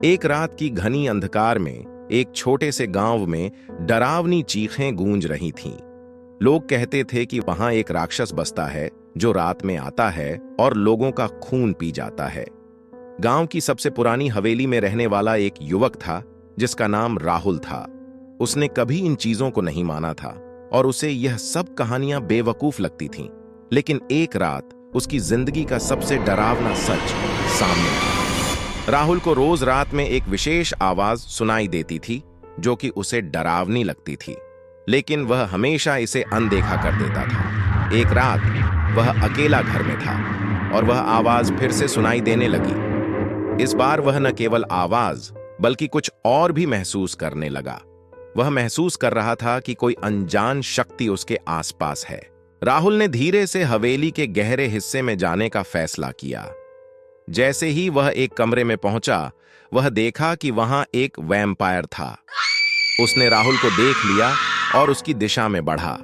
एक रात की घनी अंधकार में एक छोटे से गांव में डरावनी चीखें गूंज रही थीं। लोग कहते थे कि वहां एक राक्षस बसता है जो रात में आता है और लोगों का खून पी जाता है। गांव की सबसे पुरानी हवेली में रहने वाला एक युवक था जिसका नाम राहुल था। उसने कभी इन चीजों को नहीं माना था और उसे यह सब कहानियां बेवकूफ लगती थीं। लेकिन एक रात उसकी जिंदगी का सबसे डरावना सच सामने आया। राहुल को रोज रात में एक विशेष आवाज सुनाई देती थी जो कि उसे डरावनी लगती थी, लेकिन वह हमेशा इसे अनदेखा कर देता था। एक रात वह अकेला घर में था और वह आवाज फिर से सुनाई देने लगी। इस बार वह न केवल आवाज बल्कि कुछ और भी महसूस करने लगा। वह महसूस कर रहा था कि कोई अनजान शक्ति उसके आसपास है। राहुल ने धीरे से हवेली के गहरे हिस्से में जाने का फैसला किया। जैसे ही वह एक कमरे में पहुंचा, वह देखा कि वहां एक वैम्पायर था। उसने राहुल को देख लिया और उसकी दिशा में बढ़ा।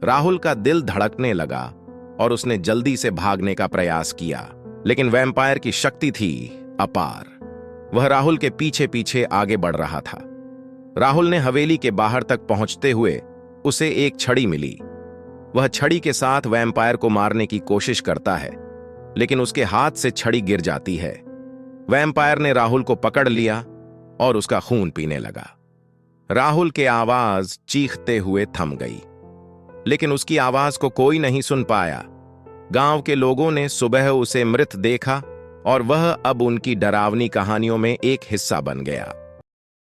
राहुल का दिल धड़कने लगा और उसने जल्दी से भागने का प्रयास किया, लेकिन वैम्पायर की शक्ति थी अपार। वह राहुल के पीछे पीछे आगे बढ़ रहा था। राहुल ने हवेली के बाहर तक पहुंचते हुए उसे एक छड़ी मिली। वह छड़ी के साथ वैम्पायर को मारने की कोशिश करता है, लेकिन उसके हाथ से छड़ी गिर जाती है। वैम्पायर ने राहुल को पकड़ लिया और उसका खून पीने लगा। राहुल की आवाज चीखते हुए थम गई, लेकिन उसकी आवाज को कोई नहीं सुन पाया। गांव के लोगों ने सुबह उसे मृत देखा और वह अब उनकी डरावनी कहानियों में एक हिस्सा बन गया।